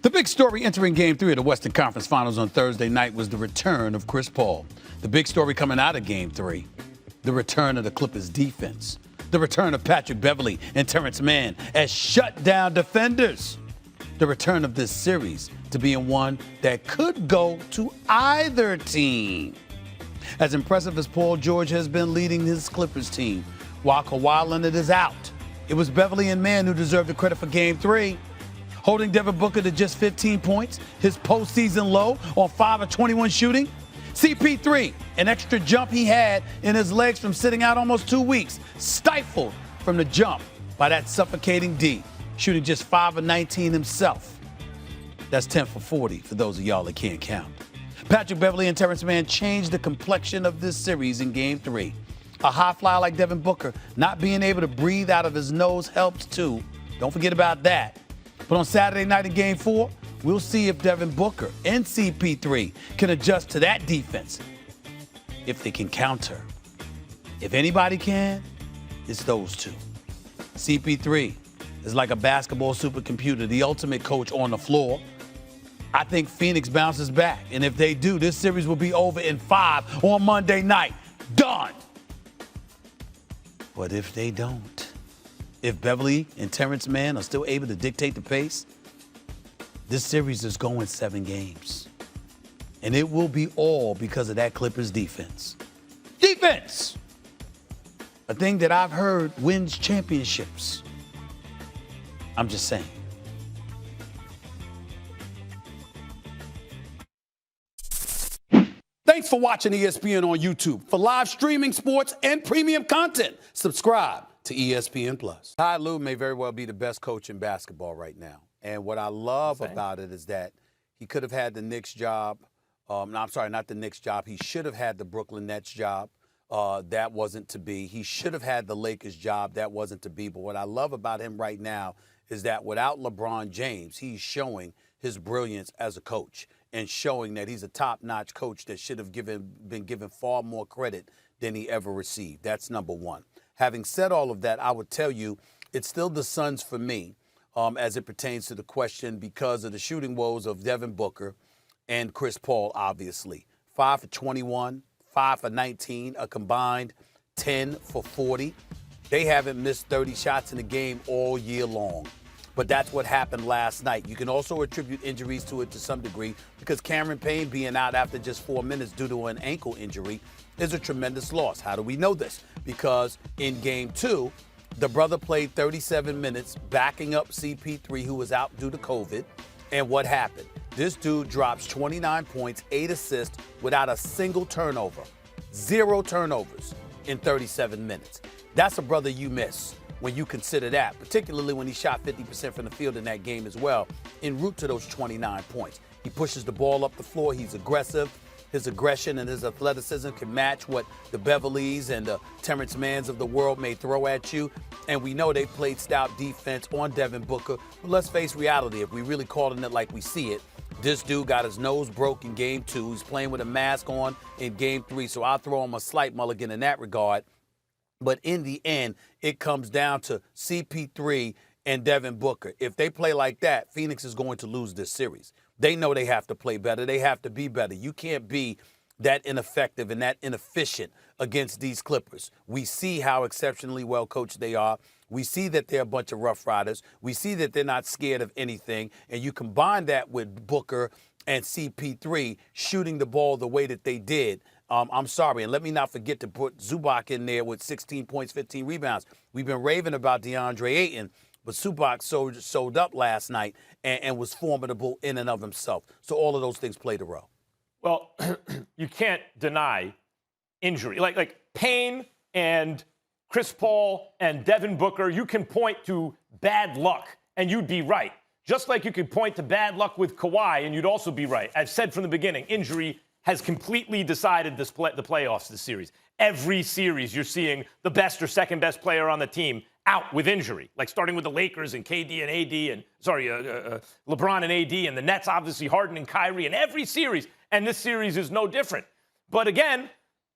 The big story entering Game 3 of the Western Conference Finals on Thursday night was the return of Chris Paul. The big story coming out of Game 3, the return of the Clippers defense. The return of Patrick Beverley and Terrence Mann as shutdown defenders. The return of this series to being one that could go to either team. As impressive as Paul George has been leading his Clippers team, while Kawhi Leonard is out, it was Beverley and Mann who deserved the credit for Game 3. Holding Devin Booker to just 15 points, his postseason low on 5 of 21 shooting. CP3, an extra jump he had in his legs from sitting out almost 2 weeks, stifled from the jump by that suffocating D, shooting just 5 of 19 himself. That's 10 for 40 for those of y'all that can't count. Patrick Beverley and Terrence Mann changed the complexion of this series in Game 3. A high flyer like Devin Booker not being able to breathe out of his nose helped too. Don't forget about that. But on Saturday night in Game 4, we'll see if Devin Booker and CP3 can adjust to that defense, if they can counter. If anybody can, it's those two. CP3 is like a basketball supercomputer, the ultimate coach on the floor. I think Phoenix bounces back, and if they do, this series will be over in 5 on Monday night. Done. But if they don't, if Beverley and Terrence Mann are still able to dictate the pace, this series is going 7 games. And it will be all because of that Clippers defense. Defense! A thing that I've heard wins championships. I'm just saying. Thanks for watching ESPN on YouTube. For live streaming, sports, and premium content, subscribe to ESPN+. Ty Lue may very well be the best coach in basketball right now. And what I love about it is that he could have had the Knicks job. Not the Knicks job. He should have had the Brooklyn Nets job. That wasn't to be. He should have had the Lakers job. That wasn't to be. But what I love about him right now is that without LeBron James, he's showing his brilliance as a coach and showing that he's a top-notch coach that should have been given far more credit than he ever received. That's number one. Having said all of that, I would tell you it's still the Suns for me as it pertains to the question because of the shooting woes of Devin Booker and Chris Paul, obviously. 5 for 21, 5 for 19, a combined 10 for 40. They haven't missed 30 shots in a game all year long. But that's what happened last night. You can also attribute injuries to it to some degree because Cameron Payne being out after just 4 minutes due to an ankle injury is a tremendous loss. How do we know this? Because in Game 2, the brother played 37 minutes backing up CP3, who was out due to COVID. And what happened? This dude drops 29 points, 8 assists without a single turnover. 0 turnovers in 37 minutes. That's a brother you miss when you consider that, particularly when he shot 50% from the field in that game as well, en route to those 29 points. He pushes the ball up the floor. He's aggressive. His aggression and his athleticism can match what the Beverleys and the Terrence Manns of the world may throw at you. And we know they played stout defense on Devin Booker. But let's face reality. If we really calling it like we see it, this dude got his nose broke in Game 2. He's playing with a mask on in Game 3. So I'll throw him a slight mulligan in that regard. But in the end, it comes down to CP3 and Devin Booker. If they play like that, Phoenix is going to lose this series. They know they have to play better. They have to be better. You can't be that ineffective and that inefficient against these Clippers. We see how exceptionally well coached they are. We see that they're a bunch of rough riders. We see that they're not scared of anything. And you combine that with Booker and CP3 shooting the ball the way that they did. I'm sorry, and let me not forget to put Zubac in there with 16 points, 15 rebounds. We've been raving about DeAndre Ayton, but Zubac showed up last night and was formidable in and of himself. So all of those things played a role. Well, you can't deny injury. Like Payne and Chris Paul and Devin Booker, you can point to bad luck, and you'd be right. Just like you could point to bad luck with Kawhi, and you'd also be right. I've said from the beginning, injury has completely decided the playoffs this series. Every series, you're seeing the best or second best player on the team out with injury, like starting with the Lakers and KD and AD LeBron and AD, and the Nets, obviously Harden and Kyrie, in every series. And this series is no different. But again,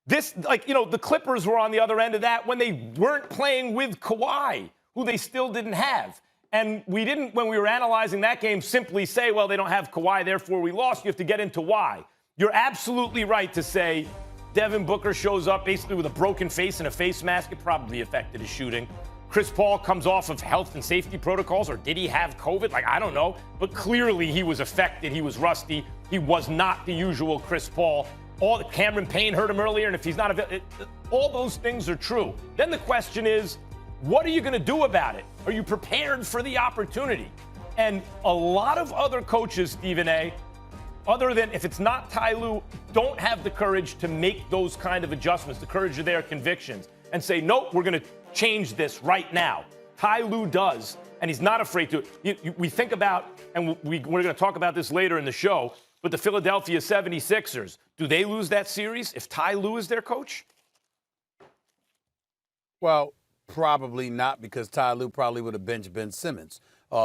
the Clippers were on the other end of that when they weren't playing with Kawhi, who they still didn't have. And we didn't, when we were analyzing that game, simply say, well, they don't have Kawhi, therefore we lost. You have to get into why. You're absolutely right to say Devin Booker shows up basically with a broken face and a face mask. It probably affected his shooting. Chris Paul comes off of health and safety protocols, or did he have COVID? Like, I don't know. But clearly he was affected. He was rusty. He was not the usual Chris Paul. Cameron Payne hurt him earlier, and if he's not all those things are true. Then the question is, what are you going to do about it? Are you prepared for the opportunity? And a lot of other coaches, Stephen A., other than if it's not Ty Lue, don't have the courage to make those kind of adjustments, the courage of their convictions, and say, nope, we're going to change this right now. Ty Lue does, and he's not afraid to. We think about, and we're going to talk about this later in the show, but the Philadelphia 76ers, do they lose that series if Ty Lue is their coach? Well, probably not, because Ty Lue probably would have benched Ben Simmons.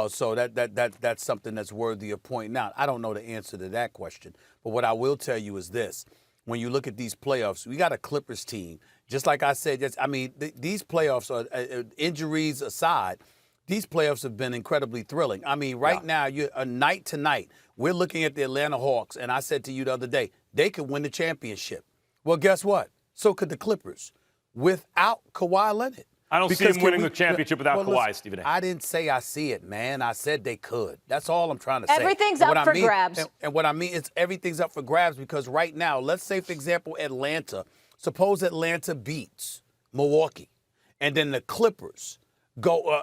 So that's something that's worthy of pointing out. I don't know the answer to that question. But what I will tell you is this. When you look at these playoffs, we got a Clippers team. Just like I said, these playoffs, are injuries aside, these playoffs have been incredibly thrilling. I mean, right now, night to night, we're looking at the Atlanta Hawks, and I said to you the other day, they could win the championship. Well, guess what? So could the Clippers without Kawhi Leonard. I don't see him winning the championship without Kawhi, listen, Stephen A. I didn't say I see it, man. I said they could. That's all I'm trying to say. Everything's up for grabs. And what I mean is everything's up for grabs, because right now, let's say, for example, Atlanta. Suppose Atlanta beats Milwaukee, and then the Clippers go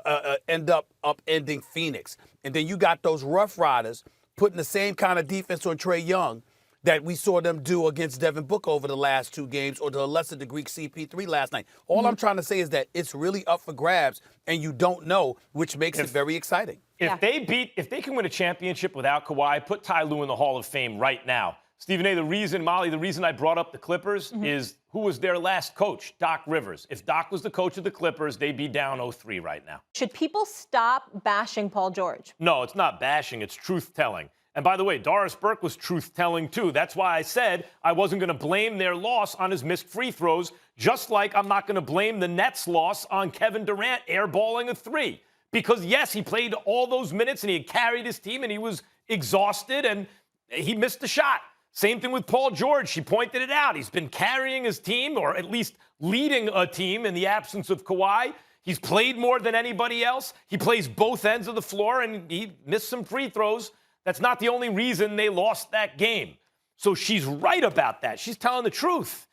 end up upending Phoenix. And then you got those Rough Riders putting the same kind of defense on Trae Young that we saw them do against Devin Booker over the last two games, or to a lesser degree CP3 last night. All I'm trying to say is that it's really up for grabs, and you don't know, which makes it very exciting. If they can win a championship without Kawhi, put Ty Lue in the Hall of Fame right now. Stephen A., the reason I brought up the Clippers is who was their last coach? Doc Rivers. If Doc was the coach of the Clippers, they'd be down 0-3 right now. Should people stop bashing Paul George? No, it's not bashing. It's truth-telling. And by the way, Doris Burke was truth-telling, too. That's why I said I wasn't going to blame their loss on his missed free throws, just like I'm not going to blame the Nets' loss on Kevin Durant airballing a three. Because, yes, he played all those minutes, and he had carried his team, and he was exhausted, and he missed the shot. Same thing with Paul George. She pointed it out. He's been carrying his team, or at least leading a team in the absence of Kawhi. He's played more than anybody else. He plays both ends of the floor, and he missed some free throws. That's not the only reason they lost that game. So she's right about that. She's telling the truth.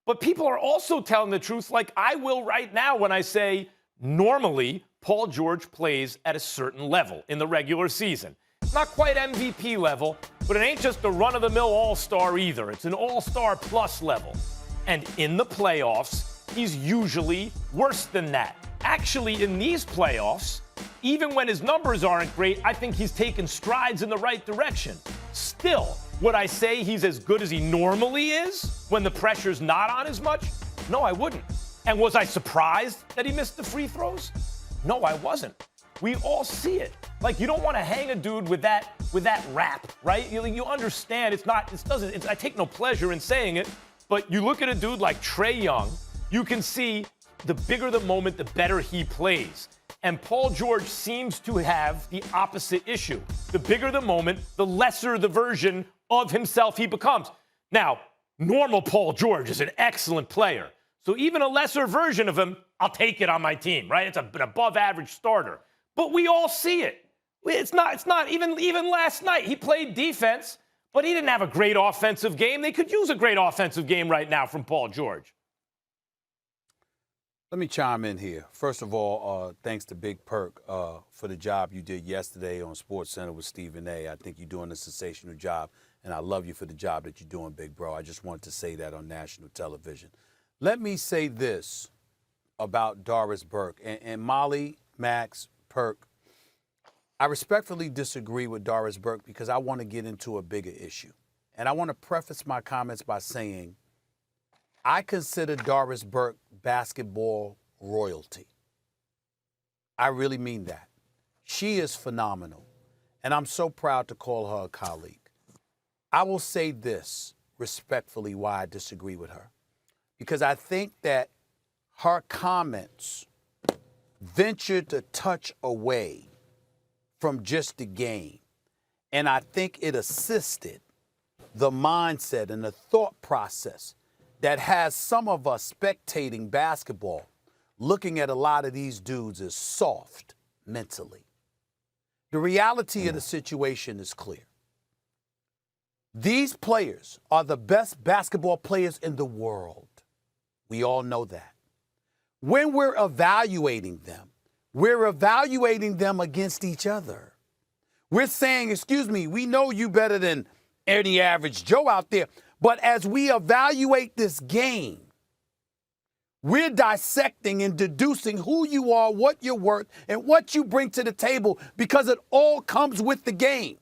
But people are also telling the truth, like I will right now, when I say normally Paul George plays at a certain level in the regular season. Not quite MVP level, but it ain't just a run-of-the-mill all-star either. It's an all-star plus level. And in the playoffs, he's usually worse than that. Actually, in these playoffs, even when his numbers aren't great, I think he's taken strides in the right direction. Still, would I say he's as good as he normally is when the pressure's not on as much? No, I wouldn't. And was I surprised that he missed the free throws? No, I wasn't. We all see it. Like, you don't want to hang a dude with that rap, right? You understand I take no pleasure in saying it, but you look at a dude like Trae Young, you can see the bigger the moment, the better he plays. And Paul George seems to have the opposite issue. The bigger the moment, the lesser the version of himself he becomes. Now, normal Paul George is an excellent player. So even a lesser version of him, I'll take it on my team, right? It's an above average starter. But we all see it. It's not even last night. He played defense, but he didn't have a great offensive game. They could use a great offensive game right now from Paul George. Let me chime in here. First of all, thanks to Big Perk for the job you did yesterday on SportsCenter with Stephen A. I think you're doing a sensational job, and I love you for the job that you're doing, Big Bro. I just wanted to say that on national television. Let me say this about Doris Burke and Molly, Max, Perk. I respectfully disagree with Doris Burke because I want to get into a bigger issue. And I want to preface my comments by saying I consider Doris Burke basketball royalty. I really mean that. She is phenomenal, and I'm so proud to call her a colleague. I will say this respectfully why I disagree with her, because I think that her comments venture to touch away from just the game. And I think it assisted the mindset and the thought process that has some of us spectating basketball looking at a lot of these dudes as soft mentally. The reality of the situation is clear. These players are the best basketball players in the world. We all know that. When we're evaluating them against each other. We're saying, excuse me, we know you better than any average Joe out there, but as we evaluate this game, we're dissecting and deducing who you are, what you're worth, and what you bring to the table because it all comes with the game.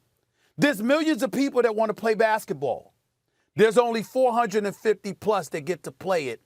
There's millions of people that want to play basketball. There's only 450 plus that get to play it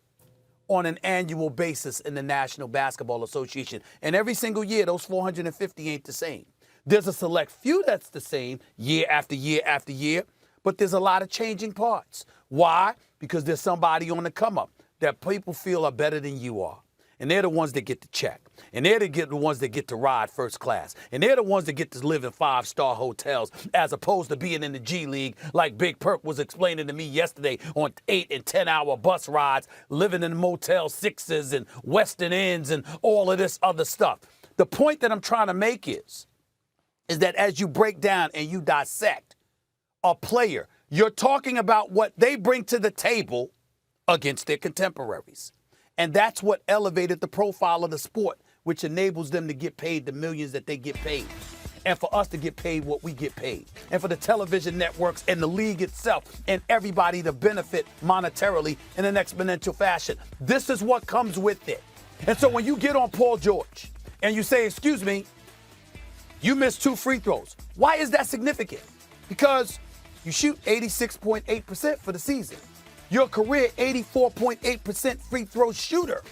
on an annual basis in the National Basketball Association. And every single year, those 450 ain't the same. There's a select few that's the same year after year after year, but there's a lot of changing parts. Why? Because there's somebody on the come up that people feel are better than you are. And they're the ones that get the check. And they're the ones that get to ride first class. And they're the ones that get to live in 5-star hotels as opposed to being in the G League like Big Perk was explaining to me yesterday on 8 and 10-hour bus rides, living in Motel 6s and Western Inns and all of this other stuff. The point that I'm trying to make is that as you break down and you dissect a player, you're talking about what they bring to the table against their contemporaries. And that's what elevated the profile of the sport, which enables them to get paid the millions that they get paid. And for us to get paid what we get paid. And for the television networks and the league itself and everybody to benefit monetarily in an exponential fashion. This is what comes with it. And so when you get on Paul George and you say, excuse me, you missed 2 free throws. Why is that significant? Because you shoot 86.8% for the season. Your career 84.8% free throw shooter.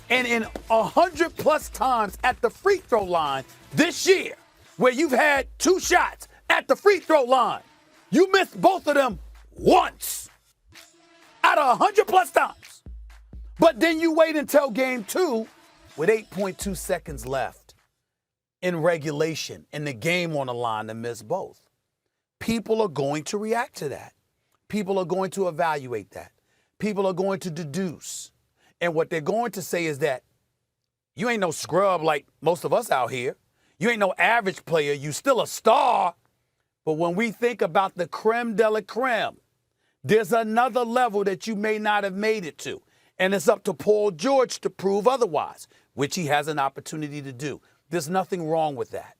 And in 100 plus times at the free throw line this year, where you've had 2 shots at the free throw line, you missed both of them once out of 100 plus times. But then you wait until game 2 with 8.2 seconds left in regulation and the game on the line to miss both. People are going to react to that. People are going to evaluate that. People are going to deduce. And what they're going to say is that you ain't no scrub like most of us out here. You ain't no average player. You still a star. But when we think about the creme de la creme, there's another level that you may not have made it to. And it's up to Paul George to prove otherwise, which he has an opportunity to do. There's nothing wrong with that.